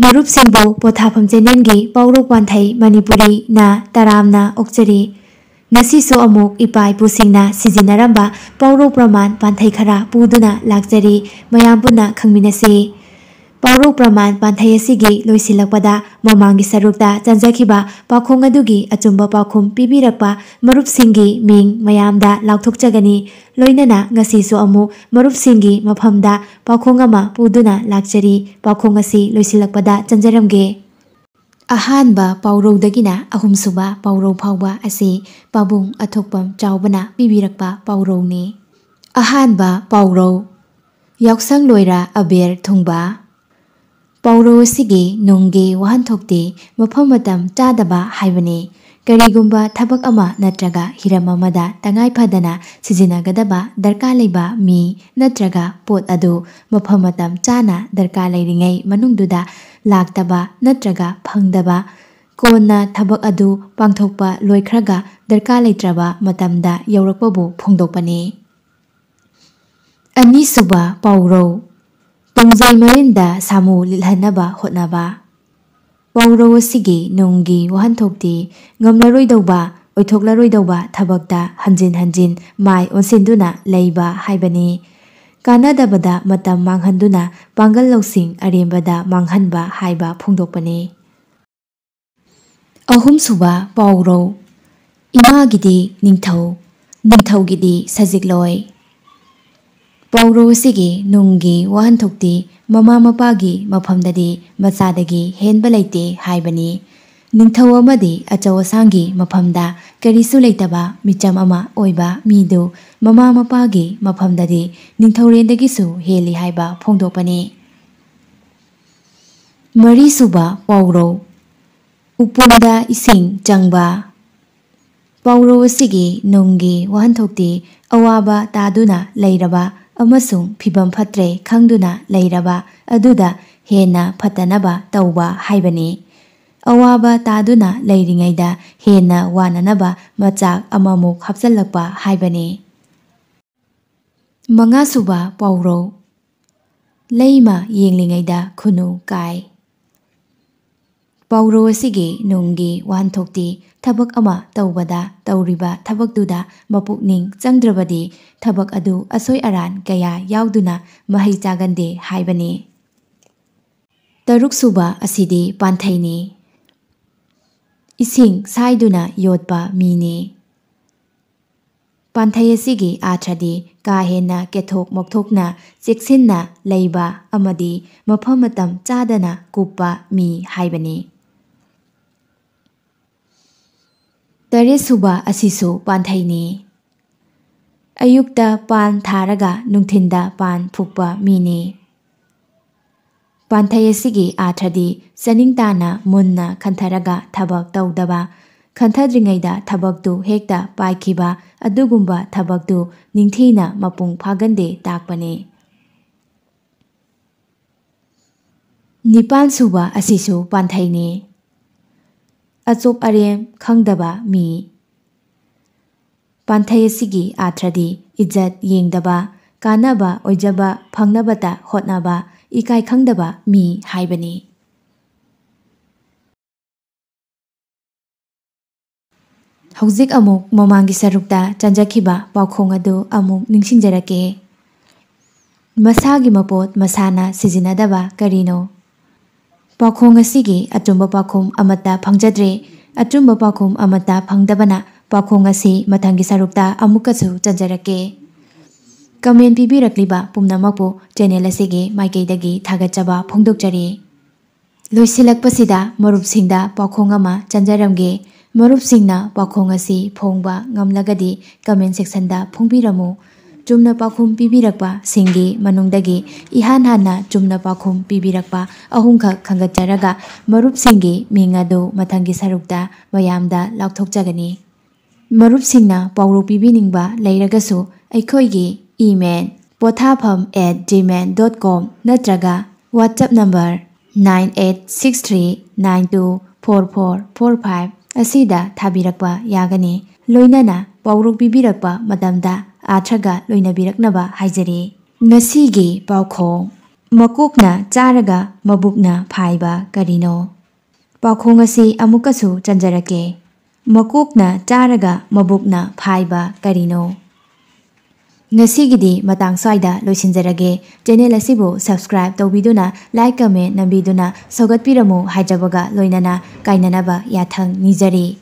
ꯃꯔꯨꯞꯁꯤꯡꯕꯨ ꯄꯣꯊꯥꯐꯝ ꯆꯦꯅꯦꯜꯒꯤ ꯄꯥꯎꯔꯧ ꯄꯥꯟꯊꯩ ꯃꯅꯤꯄꯨꯔꯤ ꯅ ꯇꯔꯥꯝꯅ ꯑꯣꯛꯆꯔꯤ꯫ ꯉꯁꯤꯁꯨ ꯑꯃꯨꯛ ꯏꯄꯥ ꯏꯄꯨꯁꯤꯡꯅ ꯁꯤꯖꯤꯟꯅꯔꯝꯕ ꯄꯥꯎꯔꯧ ꯄ꯭ꯔꯃꯥꯟ ꯄꯥꯟꯊꯩ ꯈꯔ ꯄꯨꯗꯨꯅ ꯂꯥꯛꯆꯔꯤ꯫ ꯃꯌꯥꯝ ꯄꯨꯟꯅ ꯈꯪꯃꯤꯟꯅꯁꯤ꯫ ꯄꯥꯎꯔꯧ ꯄ꯭ꯔꯃꯥꯟ ꯄꯥꯟꯊꯩ ꯑꯁꯤꯒꯤ ꯂꯣꯏꯁꯤꯜꯂꯛꯄꯗ ꯃꯃꯥꯡꯒꯤ ꯁꯔꯨꯛꯇ ꯆꯟꯖꯈꯤꯕ ꯄꯥꯎꯈꯣꯡ ꯑꯗꯨꯒꯤ ꯑꯆꯨꯝꯕ ꯄꯥꯎꯈꯨꯝ ꯄꯤꯕꯤꯔꯛꯄ ꯃꯔꯨꯞꯁꯤꯡꯒꯤ ꯃꯤꯡ ꯃꯌꯥꯝꯗ ꯂꯥꯎꯊꯣꯛꯆꯒꯅꯤ꯫ ꯂꯣꯏꯅꯅ ꯉꯁꯤꯁꯨ ꯑꯃꯨꯛ ꯃꯔꯨꯞꯁꯤꯡꯒꯤ ꯃꯐꯝꯗ ꯄꯥꯎꯈꯣꯡ ꯑꯃ ꯄꯨꯗꯨꯅ ꯂꯥꯛꯆꯔꯤ꯫ ꯄꯥꯎꯈꯣꯡ ꯑꯁꯤ ꯂꯣꯏꯁꯤꯜꯂꯛꯄꯗ ꯆꯟꯖꯔꯝꯒꯦ꯫ ꯑꯍꯥꯟꯕ ꯄꯥꯎꯔꯧꯗꯒꯤꯅ ꯑꯍꯨꯝꯁꯨꯕ ꯄꯥꯎꯔꯧ ꯐꯥꯎꯕ ꯑꯁꯤ ꯄꯥꯕꯨꯡ ꯑꯊꯣꯛꯄꯝ ꯆꯥꯎꯕꯅ ꯄꯤꯕꯤꯔꯛꯄ ꯄꯥꯎꯔꯧꯅꯤ꯫ ꯑꯍꯥꯟꯕ ꯄꯥꯎꯔꯧ ꯌꯥꯎꯁꯪꯂꯣꯏꯔ ꯑꯕꯦꯔ ꯊꯨꯡꯕ꯫ ꯄꯥꯎꯔꯧ ꯑꯁꯤꯒꯤ ꯅꯨꯡꯒꯤ ꯋꯥꯍꯟꯊꯣꯛꯇꯤ ꯃꯐꯝ ꯃꯇꯝ ꯆꯥꯗꯕ ꯍꯥꯏꯕꯅꯤ꯫ ꯀꯔꯤꯒꯨꯝꯕ ꯊꯕꯛ ꯑꯃ ꯅꯠꯇ꯭ꯔꯒ ꯍꯤꯔꯝ ꯑꯃꯗ ꯇꯉꯥꯏ ꯐꯗꯅ ꯁꯤꯖꯤꯟꯅꯒꯗꯕ ꯗꯔꯀꯥꯔ ꯂꯩꯕ ꯃꯤ ꯅꯠꯇ꯭ꯔꯒ ꯄꯣꯠ ꯑꯗꯨ ꯃꯐꯝ ꯃꯇꯝ ꯆꯥꯅ ꯗꯔꯀꯥꯔ ꯂꯩꯔꯤꯉꯩ ꯃꯅꯨꯡꯗꯨꯗ ꯂꯥꯛꯇꯕ ꯅꯠꯇ꯭ꯔꯒ ꯐꯪꯗꯕ, ꯀꯣꯟꯅ ꯊꯕꯛ ꯑꯗꯨ ꯄꯥꯡꯊꯣꯛꯄ ꯂꯣꯏꯈ꯭ꯔꯒ ꯗꯔꯀꯥꯔ ꯂꯩꯇ꯭ꯔꯕ ꯃꯇꯝꯗ ꯌꯧꯔꯛꯄꯕꯨ ꯐꯣꯡꯗꯣꯛꯄꯅꯤ꯫ ꯑꯅꯤꯁꯨꯕ ꯄꯥꯎꯔꯧ ꯇꯨꯡꯖꯩ ꯃꯔꯤꯟꯗ ꯁꯥꯃꯨ ꯂꯤꯠꯍꯟꯅꯕ ꯍꯣꯠꯅꯕ꯫ ꯄꯥꯎꯔꯧ ꯑꯁꯤꯒꯤ ꯅꯨꯡꯒꯤ ꯋꯥꯍꯟꯊꯣꯛꯇꯤ ꯉꯝꯂꯔꯣꯏꯗꯧꯕ, ꯑꯣꯏꯊꯣꯛꯂꯔꯣꯏꯗꯧꯕ ꯊꯕꯛꯇ ꯍꯟꯖꯤꯟ ꯍꯟꯖꯤꯟ ꯃꯥꯏ ꯑꯣꯟꯁꯤꯟꯗꯨꯅ ꯂꯩꯕ ꯍꯥꯏꯕꯅꯤ꯫ ꯀꯥꯟꯅꯗꯕꯗ ꯃꯇꯝ ꯃꯥꯡꯍꯟꯗꯨꯅ ꯄꯥꯡꯒꯜ ꯂꯧꯁꯤꯡ ꯑꯔꯦꯝꯕꯗ ꯃꯥꯡꯍꯟꯕ ꯍꯥꯏꯕ ꯐꯣꯡꯗꯣꯛꯄꯅꯤ꯫ ꯑꯍꯨꯝꯁꯨꯕ ꯄꯥꯎꯔꯧ ꯏꯃꯥꯒꯤꯗꯤ ꯅꯤꯡꯊꯧ, ꯅꯤꯡꯊꯧꯒꯤꯗꯤ ꯁꯖꯤꯛꯂꯣꯏ꯫ ꯄꯥꯎꯔꯧ ꯑꯁꯤꯒꯤ ꯅꯨꯡꯒꯤ ꯋꯥꯍꯟꯊꯣꯛꯇꯤ ꯃꯃꯥ ꯃꯄꯥꯒꯤ ꯃꯐꯝꯗꯗꯤ ꯃꯆꯥꯗꯒꯤ ꯍꯦꯟꯕ ꯂꯩꯇꯦ ꯍꯥꯏꯕꯅꯤ꯫ ꯅꯤꯡꯊꯧ ꯑꯃꯗꯤ ꯑꯆꯧ ꯑꯁꯥꯡꯒꯤ ꯃꯐꯝꯗ ꯀꯔꯤꯁꯨ ꯂꯩꯇꯕ ꯃꯤꯆꯝ ꯑꯃ ꯑꯣꯏꯕ ꯃꯤꯗꯨ ꯃꯃꯥ ꯃꯄꯥꯒꯤ ꯃꯐꯝꯗꯗꯤ ꯅꯤꯡꯊꯧꯔꯦꯜꯗꯒꯤꯁꯨ ꯍꯦꯜꯂꯤ ꯍꯥꯏꯕ ꯐꯣꯡꯗꯣꯛꯄꯅꯤ꯫ ꯃꯔꯤꯁꯨꯕ ꯄꯥꯎꯔꯧ ꯎꯄꯨꯗ ꯏꯁꯤꯡ ꯆꯪꯕ꯫ ꯄꯥꯎꯔꯧ ꯑꯁꯤꯒꯤ ꯅꯨꯡꯒꯤ ꯋꯥꯍꯟꯊꯣꯛꯇꯤ ꯑꯋꯥꯕ ꯇꯥꯗꯨꯅ ꯂꯩꯔꯕ ꯑꯃꯁꯨꯡ ꯐꯤꯚꯝ ꯐꯠꯇ꯭ꯔꯦ ꯈꯪꯗꯨꯅ ꯂꯩꯔꯕ ꯑꯗꯨꯗ ꯍꯦꯟꯅ ꯐꯠꯇꯅꯕ ꯇꯧꯕ ꯍꯥꯏꯕꯅꯤ꯫ ꯑꯋꯥꯕ ꯇꯥꯗꯨꯅ ꯂꯩꯔꯤꯉꯩꯗ ꯍꯦꯟꯅ ꯋꯥꯅꯅꯕ ꯃꯆꯥꯛ ꯑꯃꯃꯨꯛ ꯍꯥꯞꯆꯜꯂꯛꯄ ꯍꯥꯏꯕꯅꯤ꯫ ꯃꯉꯥꯁꯨꯕ ꯄꯥꯎꯔꯧ ꯂꯩꯃ ꯌꯦꯡꯂꯤꯉꯩꯗ ꯈꯨꯅꯨ ꯀꯥꯏ꯫ ꯄꯥꯎꯔꯧ ꯑꯁꯤꯒꯤ ꯅꯨꯡꯒꯤ ꯋꯥꯍꯟꯊꯣꯛꯇꯤ ꯊꯕꯛ ꯑꯃ ꯇꯧꯕꯗ ꯇꯧꯔꯤꯕ ꯊꯕꯛꯇꯨꯗ ꯃꯄꯨꯛꯅꯤꯡ ꯆꯪꯗ꯭ꯔꯕꯗꯤ ꯊꯕꯛ ꯑꯗꯨ ꯑꯁꯣꯏ ꯑꯔꯥꯟ ꯀꯌꯥ ꯌꯥꯎꯗꯨꯅ ꯃꯍꯩ ꯆꯥꯒꯟꯗꯦ ꯍꯥꯏꯕꯅꯤ꯫ ꯇꯔꯨꯛꯁꯨꯕ ꯑꯁꯤꯗꯤ ꯄꯥꯟꯊꯩꯅꯤ꯫ ꯏꯁꯤꯡ ꯁꯥꯏꯗꯨꯅ ꯌꯣꯠꯄ ꯃꯤꯅꯤ꯫ ꯄꯥꯟꯊꯩ ꯑꯁꯤꯒꯤ ꯑꯥꯔꯊꯗꯤ ꯀꯥ ꯍꯦꯟꯅ ꯀꯦꯊꯣꯛ ꯃꯧꯊꯣꯛꯅ ꯆꯦꯛꯁꯤꯟꯅ ꯂꯩꯕ ꯑꯃꯗꯤ ꯃꯐꯝ ꯃꯇꯝ ꯆꯥꯗꯅ ꯀꯨꯞꯄ ꯃꯤ ꯍꯥꯏꯕꯅꯤ꯫ ꯇꯔꯦꯠꯁꯨꯕ ꯑꯁꯤꯁꯨ ꯄꯥꯟꯊꯩꯅꯤ꯫ ꯑꯌꯨꯛꯇ ꯄꯥꯟ ꯊꯥꯔꯒ ꯅꯨꯡꯊꯤꯟꯗ ꯄꯥꯟ ꯐꯨꯛꯄ ꯃꯤꯅꯤ꯫ ꯄꯥꯟꯊꯩ ꯑꯁꯤꯒꯤ ꯑꯥꯔꯊꯗꯤ ꯆꯅꯤꯡ ꯇꯥꯅ ꯃꯨꯟꯅ ꯈꯟꯊꯔꯒ ꯊꯕꯛ ꯇꯧꯗꯕ, ꯈꯟꯊꯗ꯭ꯔꯤꯉꯩꯗ ꯊꯕꯛꯇꯨ ꯍꯦꯛꯇ ꯄꯥꯏꯈꯤꯕ ꯑꯗꯨꯒꯨꯝꯕ ꯊꯕꯛꯇꯨ ꯅꯤꯡꯊꯤꯅ ꯃꯄꯨꯡ ꯐꯥꯒꯟꯗꯦ ꯇꯥꯛꯄꯅꯤ꯫ ꯅꯤꯄꯥꯟꯁꯨꯕ ꯑꯁꯤꯁꯨ ꯄꯥꯟꯊꯩꯅꯤ꯫ ꯑꯆꯣꯞ ꯑꯔꯦꯝ ꯈꯪꯗꯕ ꯃꯤ꯫ ꯄꯥꯟꯊꯩ ꯑꯁꯤꯒꯤ ꯑꯥꯔꯊꯗꯤ ꯏꯖꯠ ꯌꯦꯡꯗꯕ, ꯀꯥꯟꯅꯕ ꯑꯣꯏꯖꯕ ꯐꯪꯅꯕꯇ ꯍꯣꯠꯅꯕ, ꯏꯀꯥꯏ ꯈꯪꯗꯕ ꯃꯤ ꯍꯥꯏꯕꯅꯤ꯫ ꯍꯧꯖꯤꯛ ꯑꯃꯨꯛ ꯃꯃꯥꯡꯒꯤ ꯁꯔꯨꯛꯇ ꯆꯟꯖꯈꯤꯕ ꯄꯥꯎꯈꯣꯡ ꯑꯗꯨ ꯑꯃꯨꯛ ꯅꯤꯡꯁꯤꯡꯖꯔꯛꯀꯦ꯫ ꯃꯁꯥꯒꯤ ꯃꯄꯣꯠ ꯃꯁꯥꯅ ꯁꯤꯖꯤꯟꯅꯗꯕ ꯀꯔꯤꯅꯣ? ꯄꯥꯎꯈꯣꯡ ꯑꯁꯤꯒꯤ ꯑꯆꯨꯝꯕ ꯄꯥꯎꯈꯨꯝ ꯑꯃꯠꯇ ꯐꯪꯖꯗ꯭ꯔꯦ꯫ ꯑꯆꯨꯝꯕ ꯄꯥꯎꯈꯨꯝ ꯑꯃꯠꯇ ꯐꯪꯗꯕꯅ ꯄꯥꯎꯈꯣꯡ ꯑꯁꯤ ꯃꯊꯪꯒꯤ ꯁꯔꯨꯛꯇ ꯑꯃꯨꯛꯀꯁꯨ ꯆꯟꯖꯔꯛꯀꯦ꯫ ꯀꯃꯦꯟ ꯄꯤꯕꯤꯔꯛꯂꯤꯕ ꯄꯨꯝꯅꯃꯛꯄꯨ ꯆꯦꯅꯦꯜ ꯑꯁꯤꯒꯤ ꯃꯥꯏꯀꯩꯗꯒꯤ ꯊꯥꯒꯠꯆꯕ ꯐꯣꯡꯗꯣꯛꯆꯔꯤ꯫ ꯂꯣꯏꯁꯤꯜꯂꯛꯄꯁꯤꯗ ꯃꯔꯨꯞꯁꯤꯡꯗ ꯄꯥꯎꯈꯣꯡ ꯑꯃ ꯆꯟꯖꯔꯝꯒꯦ꯫ ꯃꯔꯨꯞꯁꯤꯡꯅ ꯄꯥꯎꯈꯣꯡ ꯑꯁꯤ ꯐꯣꯡꯕ ꯉꯝꯂꯒꯗꯤ ꯀꯃꯦꯟ ꯁꯦꯛꯁꯟꯗ ꯐꯣꯡꯕꯤꯔꯝꯃꯨ꯫ ꯆꯨꯝꯅ ꯄꯥꯎꯈꯨꯝ ꯄꯤꯕꯤꯔꯛꯄ ꯁꯤꯡꯒꯤ ꯃꯅꯨꯡꯗꯒꯤ ꯏꯍꯥꯟ ꯍꯥꯟꯅ ꯆꯨꯝꯅ ꯄꯥꯎꯈꯨꯝ ꯄꯤꯕꯤꯔꯛꯄ ꯑꯍꯨꯝꯈꯛ ꯈꯟꯒꯠꯆꯔꯒ ꯃꯔꯨꯞꯁꯤꯡꯒꯤ ꯃꯤꯡ ꯑꯗꯨ ꯃꯊꯪꯒꯤ ꯁꯔꯨꯛꯇ ꯃꯌꯥꯝꯗ ꯂꯥꯎꯊꯣꯛꯆꯒꯅꯤ꯫ ꯃꯔꯨꯞꯁꯤꯡꯅ ꯄꯥꯎꯔꯧ ꯄꯤꯕꯤꯅꯤꯡꯕ ꯂꯩꯔꯒꯁꯨ ꯑꯩꯈꯣꯏꯒꯤ ꯏꯃꯦꯜ pothapham@gmail.com ꯅꯠꯇ꯭ꯔꯒ ꯋꯥꯠꯆꯞ ꯅꯝꯕꯔ 9863924445 ꯑꯁꯤꯗ ꯊꯥꯕꯤꯔꯛꯄ ꯌꯥꯒꯅꯤ꯫ ꯂꯣꯏꯅꯅ ꯄꯥꯎꯔꯧ ꯄꯤꯕꯤꯔꯛꯄ ꯃꯇꯝꯗ ꯑꯥꯔꯊꯒ ꯂꯣꯏꯅꯕꯤꯔꯛꯅꯕ ꯍꯥꯏꯖꯔꯤ꯫ ꯉꯁꯤꯒꯤ ꯄꯥꯎꯈꯣꯡ ꯃꯀꯣꯛꯅ ꯆꯥꯔꯒ ꯃꯕꯨꯛꯅ ꯐꯥꯏꯕ ꯀꯔꯤꯅꯣ? ꯄꯥꯎꯈꯣꯡ ꯑꯁꯤ ꯑꯃꯨꯛꯀꯁꯨ ꯆꯟꯖꯔꯛꯀꯦ꯫ ꯃꯀꯣꯛꯅ ꯆꯥꯔꯒ ꯃꯕꯨꯛꯅ ꯐꯥꯏꯕ ꯀꯔꯤꯅꯣ? ꯉꯁꯤꯒꯤꯗꯤ ꯃꯇꯥꯡ ꯁ꯭ꯋꯥꯏꯗ ꯂꯣꯏꯁꯤꯟꯖꯔꯒꯦ꯫ ꯆꯦꯅꯦꯜ ꯑꯁꯤꯕꯨ ꯁꯕꯁꯀ꯭ꯔꯥꯏꯕ ꯇꯧꯕꯤꯗꯨꯅ ꯂꯥꯏꯛ ꯀꯃꯦꯟ ꯅꯝꯕꯤꯗꯨꯅ ꯁꯧꯒꯠꯄꯤꯔꯝꯃꯨ ꯍꯥꯏꯖꯕꯒ ꯂꯣꯏꯅꯅ ꯀꯥꯏꯅꯅꯕ ꯌꯥꯊꯪ ꯅꯤꯖꯔꯤ꯫